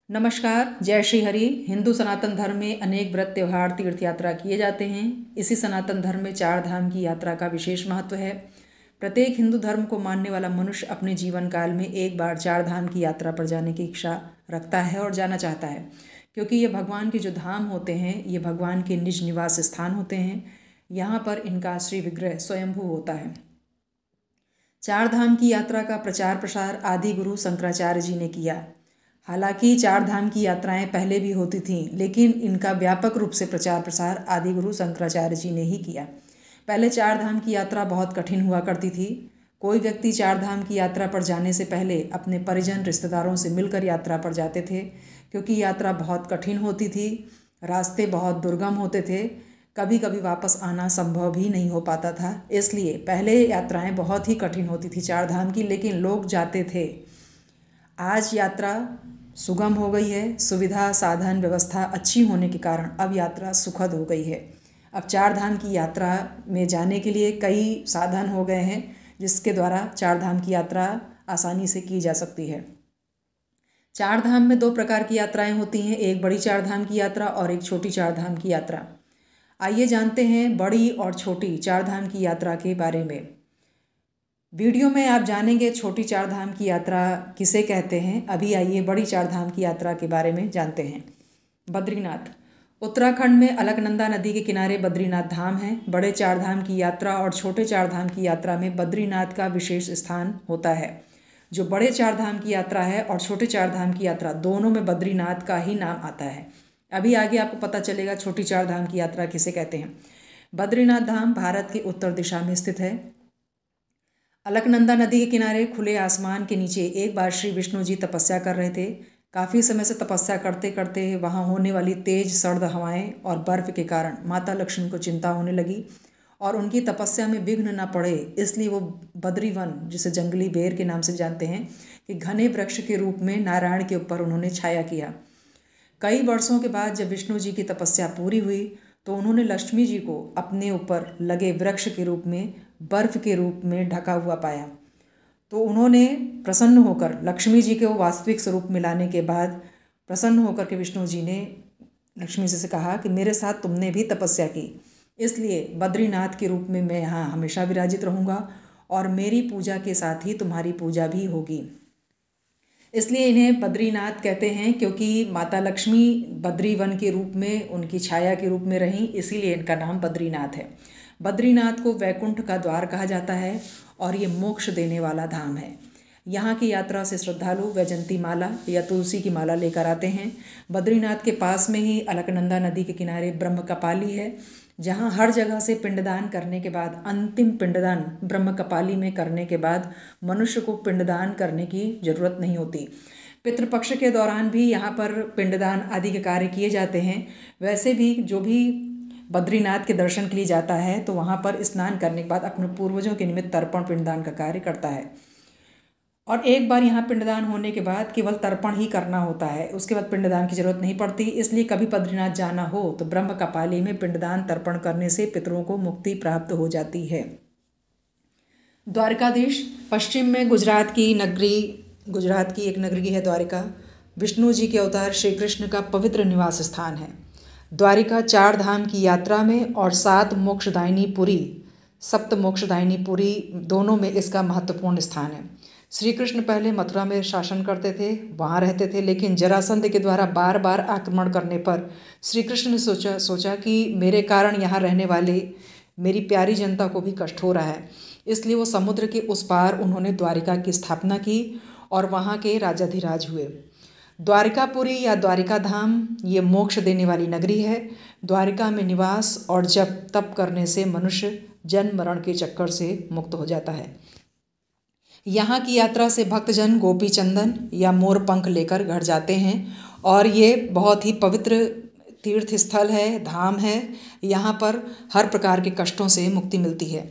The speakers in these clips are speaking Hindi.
नमस्कार, जय श्री हरि। हिंदू सनातन धर्म में अनेक व्रत त्यौहार तीर्थ यात्रा किए जाते हैं। इसी सनातन धर्म में 4 धाम की यात्रा का विशेष महत्व है। प्रत्येक हिंदू धर्म को मानने वाला मनुष्य अपने जीवन काल में एक बार 4 धाम की यात्रा पर जाने की इच्छा रखता है और जाना चाहता है, क्योंकि ये भगवान के जो धाम होते हैं ये भगवान के निज निवास स्थान होते हैं। यहाँ पर इनका श्री विग्रह स्वयंभू होता है। 4 धाम की यात्रा का प्रचार प्रसार आदि गुरु शंकराचार्य जी ने किया। हालांकि 4 धाम की यात्राएं पहले भी होती थीं, लेकिन इनका व्यापक रूप से प्रचार प्रसार आदि गुरु शंकराचार्य जी ने ही किया। पहले 4 धाम की यात्रा बहुत कठिन हुआ करती थी। कोई व्यक्ति 4 धाम की यात्रा पर जाने से पहले अपने परिजन रिश्तेदारों से मिलकर यात्रा पर जाते थे, क्योंकि यात्रा बहुत कठिन होती थी, रास्ते बहुत दुर्गम होते थे, कभी कभी वापस आना संभव भी नहीं हो पाता था। इसलिए पहले यात्राएं बहुत ही कठिन होती थी 4 धाम की, लेकिन लोग जाते थे। आज यात्रा सुगम हो गई है। सुविधा साधन व्यवस्था अच्छी होने के कारण अब यात्रा सुखद हो गई है। अब 4 धाम की यात्रा में जाने के लिए कई साधन हो गए हैं, जिसके द्वारा 4 धाम की यात्रा आसानी से की जा सकती है। 4 धाम में 2 प्रकार की यात्राएं होती हैं, एक बड़ी 4 धाम की यात्रा और एक छोटी 4 धाम की यात्रा। आइए जानते हैं बड़ी और छोटी 4 धाम की यात्रा के बारे में। वीडियो में आप जानेंगे छोटी 4 धाम की यात्रा किसे कहते हैं। अभी आइए बड़ी 4 धाम की यात्रा के बारे में जानते हैं। बद्रीनाथ उत्तराखंड में अलकनंदा नदी के किनारे बद्रीनाथ धाम है। बड़े 4 धाम की यात्रा और छोटे 4 धाम की यात्रा में बद्रीनाथ का विशेष स्थान होता है। जो बड़े 4 धाम की यात्रा है और छोटे 4 धाम की यात्रा, दोनों में बद्रीनाथ का ही नाम आता है। अभी आगे आपको पता चलेगा छोटी 4 धाम की यात्रा किसे कहते हैं। बद्रीनाथ धाम भारत के उत्तर दिशा में स्थित है। अलकनंदा नदी के किनारे खुले आसमान के नीचे एक बार श्री विष्णु जी तपस्या कर रहे थे। काफ़ी समय से तपस्या करते करते वहाँ होने वाली तेज सर्द हवाएं और बर्फ़ के कारण माता लक्ष्मी को चिंता होने लगी और उनकी तपस्या में विघ्न न पड़े, इसलिए वो बद्रीवन, जिसे जंगली बेर के नाम से जानते हैं, कि घने वृक्ष के रूप में नारायण के ऊपर उन्होंने छाया किया। कई वर्षों के बाद जब विष्णु जी की तपस्या पूरी हुई तो उन्होंने लक्ष्मी जी को अपने ऊपर लगे वृक्ष के रूप में, बर्फ के रूप में ढका हुआ पाया। तो उन्होंने प्रसन्न होकर लक्ष्मी जी के वो वास्तविक स्वरूप में लाने के बाद प्रसन्न होकर के विष्णु जी ने लक्ष्मी जी से कहा कि मेरे साथ तुमने भी तपस्या की, इसलिए बद्रीनाथ के रूप में मैं यहाँ हमेशा विराजित रहूँगा और मेरी पूजा के साथ ही तुम्हारी पूजा भी होगी। इसलिए इन्हें बद्रीनाथ कहते हैं, क्योंकि माता लक्ष्मी बद्रीवन के रूप में, उनकी छाया के रूप में रहीं, इसीलिए इनका नाम बद्रीनाथ है। बद्रीनाथ को वैकुंठ का द्वार कहा जाता है और ये मोक्ष देने वाला धाम है। यहाँ की यात्रा से श्रद्धालु वैजंती माला या तुलसी की माला लेकर आते हैं। बद्रीनाथ के पास में ही अलकनंदा नदी के किनारे ब्रह्मकपाली है, जहाँ हर जगह से पिंडदान करने के बाद, अंतिम पिंडदान ब्रह्मकपाली में करने के बाद मनुष्य को पिंडदान करने की जरूरत नहीं होती। पितृपक्ष के दौरान भी यहाँ पर पिंडदान आदि के कार्य किए जाते हैं। वैसे भी जो भी बद्रीनाथ के दर्शन के लिए जाता है तो वहाँ पर स्नान करने के बाद अपने पूर्वजों के निमित्त तर्पण पिंडदान का कार्य करता है। और एक बार यहाँ पिंडदान होने के बाद केवल तर्पण ही करना होता है, उसके बाद पिंडदान की जरूरत नहीं पड़ती। इसलिए कभी बद्रीनाथ जाना हो तो ब्रह्मकपाली में पिंडदान तर्पण करने से पितरों को मुक्ति प्राप्त हो जाती है। द्वारकाधीश पश्चिम में गुजरात की एक नगरी है द्वारिका। विष्णु जी के अवतार श्री कृष्ण का पवित्र निवास स्थान है। द्वारिका 4 धाम की यात्रा में और 7 मोक्षदायिनी पुरी, सप्त मोक्षदायिनी पुरी, दोनों में इसका महत्वपूर्ण स्थान है। श्री कृष्ण पहले मथुरा में शासन करते थे, वहाँ रहते थे, लेकिन जरासंध के द्वारा बार बार आक्रमण करने पर श्री कृष्ण ने सोचा कि मेरे कारण यहाँ रहने वाले मेरी प्यारी जनता को भी कष्ट हो रहा है, इसलिए वो समुद्र के उस पार उन्होंने द्वारिका की स्थापना की और वहाँ के राजाधिराज हुए। द्वारिकापुरी या द्वारिका धाम ये मोक्ष देने वाली नगरी है। द्वारिका में निवास और जप तप करने से मनुष्य जन्म मरण के चक्कर से मुक्त हो जाता है। यहाँ की यात्रा से भक्तजन गोपी चंदन या मोर पंख लेकर घर जाते हैं और ये बहुत ही पवित्र तीर्थ स्थल है, धाम है। यहाँ पर हर प्रकार के कष्टों से मुक्ति मिलती है।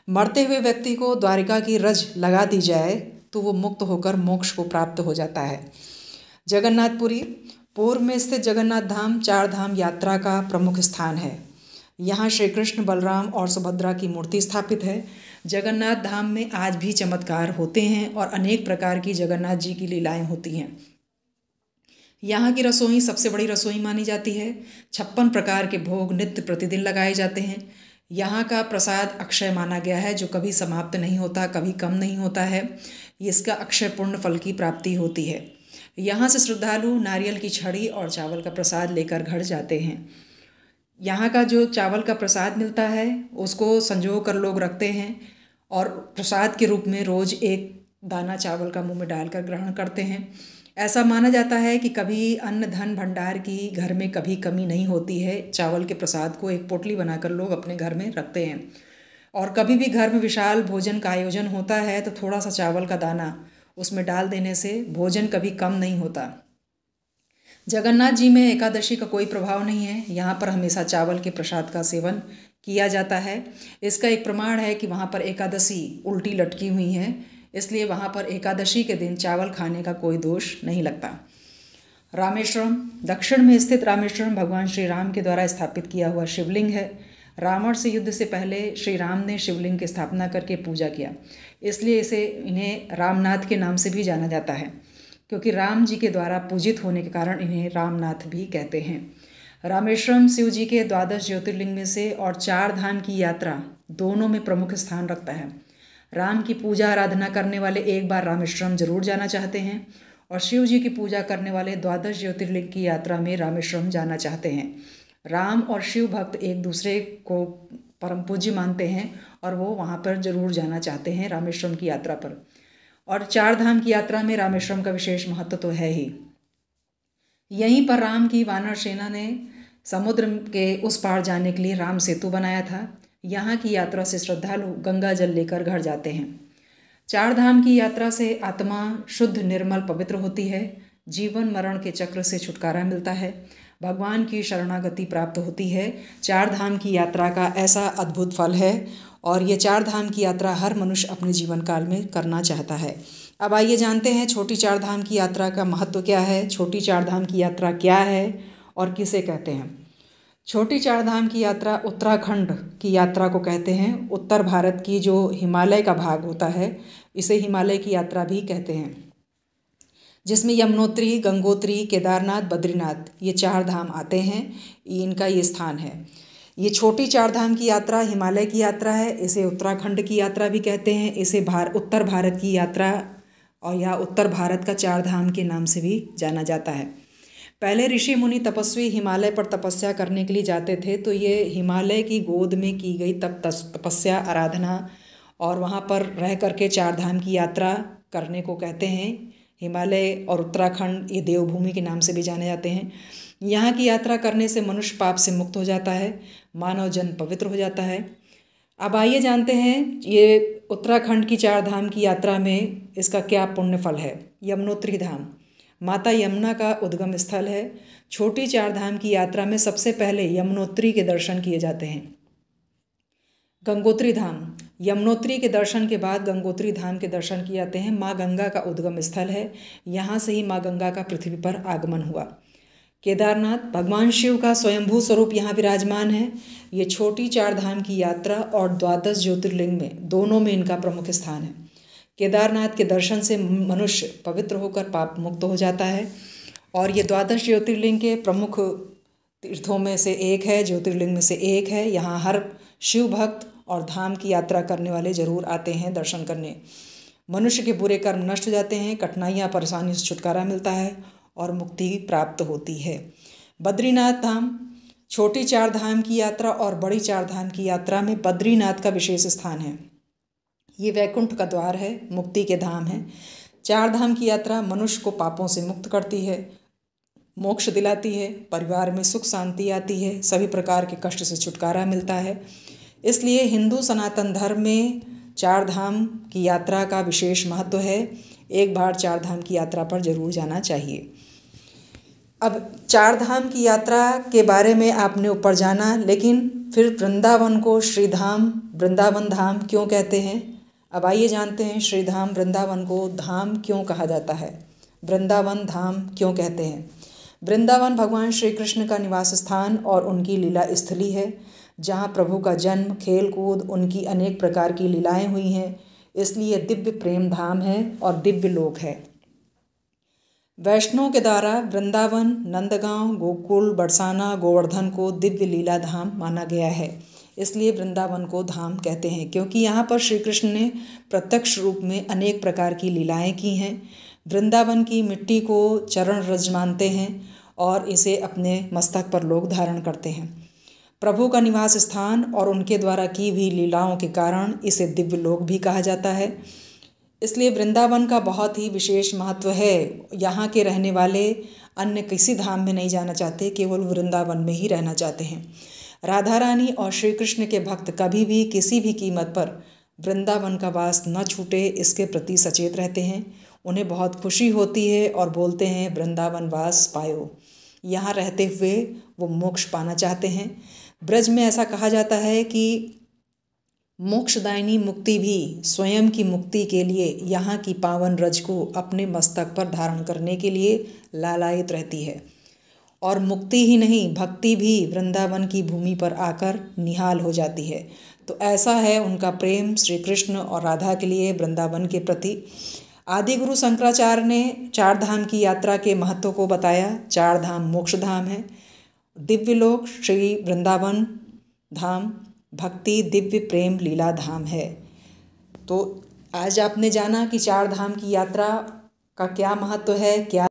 मरते हुए व्यक्ति को द्वारिका की रज लगा दी जाए तो वो मुक्त होकर मोक्ष को प्राप्त हो जाता है। जगन्नाथपुरी पूर्व में स्थित जगन्नाथ धाम 4 धाम यात्रा का प्रमुख स्थान है। यहाँ श्री कृष्ण, बलराम और सुभद्रा की मूर्ति स्थापित है। जगन्नाथ धाम में आज भी चमत्कार होते हैं और अनेक प्रकार की जगन्नाथ जी की लीलाएं होती हैं। यहाँ की रसोई सबसे बड़ी रसोई मानी जाती है। 56 प्रकार के भोग नित्य प्रतिदिन लगाए जाते हैं। यहाँ का प्रसाद अक्षय माना गया है, जो कभी समाप्त नहीं होता, कभी कम नहीं होता है। इसका अक्षय पूर्ण फल की प्राप्ति होती है। यहाँ से श्रद्धालु नारियल की छड़ी और चावल का प्रसाद लेकर घर जाते हैं। यहाँ का जो चावल का प्रसाद मिलता है उसको संजो कर लोग रखते हैं और प्रसाद के रूप में रोज़ एक दाना चावल का मुंह में डालकर ग्रहण करते हैं। ऐसा माना जाता है कि कभी अन्न धन भंडार की घर में कभी कमी नहीं होती है। चावल के प्रसाद को एक पोटली बनाकर लोग अपने घर में रखते हैं और कभी भी घर में विशाल भोजन का आयोजन होता है तो थोड़ा सा चावल का दाना उसमें डाल देने से भोजन कभी कम नहीं होता। जगन्नाथ जी में एकादशी का कोई प्रभाव नहीं है। यहाँ पर हमेशा चावल के प्रसाद का सेवन किया जाता है। इसका एक प्रमाण है कि वहाँ पर एकादशी उल्टी लटकी हुई है, इसलिए वहाँ पर एकादशी के दिन चावल खाने का कोई दोष नहीं लगता। रामेश्वरम दक्षिण में स्थित रामेश्वरम भगवान श्री राम के द्वारा स्थापित किया हुआ शिवलिंग है। रावण से युद्ध से पहले श्री राम ने शिवलिंग की स्थापना करके पूजा किया, इसलिए इन्हें रामनाथ के नाम से भी जाना जाता है, क्योंकि राम जी के द्वारा पूजित होने के कारण इन्हें रामनाथ भी कहते हैं। रामेश्वरम शिव जी के 12 ज्योतिर्लिंग में से और 4 धाम की यात्रा दोनों में प्रमुख स्थान रखता है। राम की पूजा आराधना करने वाले एक बार रामेश्वरम जरूर जाना चाहते हैं और शिव जी की पूजा करने वाले 12 ज्योतिर्लिंग की यात्रा में रामेश्वरम जाना चाहते हैं। राम और शिव भक्त एक दूसरे को परम पूज्य मानते हैं और वो वहाँ पर जरूर जाना चाहते हैं रामेश्वरम की यात्रा पर। और 4 धाम की यात्रा में रामेश्वरम का विशेष महत्व तो है ही। यहीं पर राम की वानर सेना ने समुद्र के उस पार जाने के लिए राम सेतु बनाया था। यहाँ की यात्रा से श्रद्धालु गंगा जल लेकर घर जाते हैं। 4 धाम की यात्रा से आत्मा शुद्ध निर्मल पवित्र होती है। जीवन मरण के चक्र से छुटकारा मिलता है। भगवान की शरणागति प्राप्त होती है। 4 धाम की यात्रा का ऐसा अद्भुत फल है और ये 4 धाम की यात्रा हर मनुष्य अपने जीवन काल में करना चाहता है। अब आइए जानते हैं छोटी 4 धाम की यात्रा का महत्व क्या है, छोटी 4 धाम की यात्रा क्या है और किसे कहते हैं। छोटी 4 धाम की यात्रा उत्तराखंड की यात्रा को कहते हैं। उत्तर भारत की जो हिमालय का भाग होता है इसे हिमालय की यात्रा भी कहते हैं, जिसमें यमुनोत्री, गंगोत्री, केदारनाथ, बद्रीनाथ ये 4 धाम आते हैं। इनका ये स्थान है। ये छोटी 4 धाम की यात्रा हिमालय की यात्रा है। इसे उत्तराखंड की यात्रा भी कहते हैं। इसे उत्तर भारत की यात्रा और या उत्तर भारत का 4 धाम के नाम से भी जाना जाता है। पहले ऋषि मुनि तपस्वी हिमालय पर तपस्या करने के लिए जाते थे, तो ये हिमालय की गोद में की गई तपस्या, आराधना और वहाँ पर रह करके 4 धाम की यात्रा करने को कहते हैं। हिमालय और उत्तराखंड ये देवभूमि के नाम से भी जाने जाते हैं। यहाँ की यात्रा करने से मनुष्य पाप से मुक्त हो जाता है, मानव जन्म पवित्र हो जाता है। अब आइए जानते हैं ये उत्तराखंड की 4 धाम की यात्रा में इसका क्या पुण्य फल है। यमुनोत्री धाम माता यमुना का उद्गम स्थल है। छोटी 4 धाम की यात्रा में सबसे पहले यमुनोत्री के दर्शन किए जाते हैं। गंगोत्री धाम यमुनोत्री के दर्शन के बाद गंगोत्री धाम के दर्शन किए जाते हैं। माँ गंगा का उद्गम स्थल है। यहाँ से ही माँ गंगा का पृथ्वी पर आगमन हुआ। केदारनाथ भगवान शिव का स्वयंभू स्वरूप यहाँ विराजमान है। ये छोटी 4 धाम की यात्रा और 12 ज्योतिर्लिंग में दोनों में इनका प्रमुख स्थान है। केदारनाथ के दर्शन से मनुष्य पवित्र होकर पाप मुक्त हो जाता है और ये 12 ज्योतिर्लिंग के प्रमुख तीर्थों में से एक है, ज्योतिर्लिंग में से एक है। यहाँ हर शिव भक्त और धाम की यात्रा करने वाले जरूर आते हैं दर्शन करने। मनुष्य के बुरे कर्म नष्ट हो जाते हैं, कठिनाइयाँ परेशानी से छुटकारा मिलता है और मुक्ति प्राप्त होती है। बद्रीनाथ धाम छोटी 4 धाम की यात्रा और बड़ी 4 धाम की यात्रा में बद्रीनाथ का विशेष स्थान है। ये वैकुंठ का द्वार है, मुक्ति के धाम है। 4 धाम की यात्रा मनुष्य को पापों से मुक्त करती है, मोक्ष दिलाती है, परिवार में सुख शांति आती है, सभी प्रकार के कष्ट से छुटकारा मिलता है। इसलिए हिंदू सनातन धर्म में 4 धाम की यात्रा का विशेष महत्व है। एक बार 4 धाम की यात्रा पर जरूर जाना चाहिए। अब 4 धाम की यात्रा के बारे में आपने ऊपर जाना, लेकिन फिर वृंदावन को श्रीधाम वृंदावन धाम क्यों कहते हैं। अब आइए जानते हैं श्रीधाम वृंदावन को धाम क्यों कहा जाता है, वृंदावन धाम क्यों कहते हैं। वृंदावन भगवान श्री कृष्ण का निवास स्थान और उनकी लीला स्थली है, जहाँ प्रभु का जन्म, खेल कूद, उनकी अनेक प्रकार की लीलाएं हुई हैं। इसलिए दिव्य प्रेम धाम है और दिव्य लोक है। वैष्णव के द्वारा वृंदावन, नंदगांव, गोकुल, बरसाना, गोवर्धन को दिव्य लीला धाम माना गया है। इसलिए वृंदावन को धाम कहते हैं, क्योंकि यहाँ पर श्री कृष्ण ने प्रत्यक्ष रूप में अनेक प्रकार की लीलाएं की हैं। वृंदावन की मिट्टी को चरण रज मानते हैं और इसे अपने मस्तक पर लोग धारण करते हैं। प्रभु का निवास स्थान और उनके द्वारा की हुई लीलाओं के कारण इसे दिव्य लोक भी कहा जाता है। इसलिए वृंदावन का बहुत ही विशेष महत्व है। यहाँ के रहने वाले अन्य किसी धाम में नहीं जाना चाहते, केवल वृंदावन में ही रहना चाहते हैं। राधा रानी और श्री कृष्ण के भक्त कभी भी किसी भी कीमत पर वृंदावन का वास न छूटे, इसके प्रति सचेत रहते हैं। उन्हें बहुत खुशी होती है और बोलते हैं वृंदावन वास पायो। यहाँ रहते हुए वो मोक्ष पाना चाहते हैं। ब्रज में ऐसा कहा जाता है कि मोक्षदायिनी मुक्ति भी स्वयं की मुक्ति के लिए यहाँ की पावन रज को अपने मस्तक पर धारण करने के लिए लालायित रहती है। और मुक्ति ही नहीं, भक्ति भी वृंदावन की भूमि पर आकर निहाल हो जाती है। तो ऐसा है उनका प्रेम श्री कृष्ण और राधा के लिए वृंदावन के प्रति। आदि गुरु शंकराचार्य ने चार धाम की यात्रा के महत्व को बताया। चार धाम मोक्ष धाम है, दिव्य लोक श्री वृंदावन धाम भक्ति दिव्य प्रेम लीला धाम है। तो आज आपने जाना कि चार धाम की यात्रा का क्या महत्व है, क्या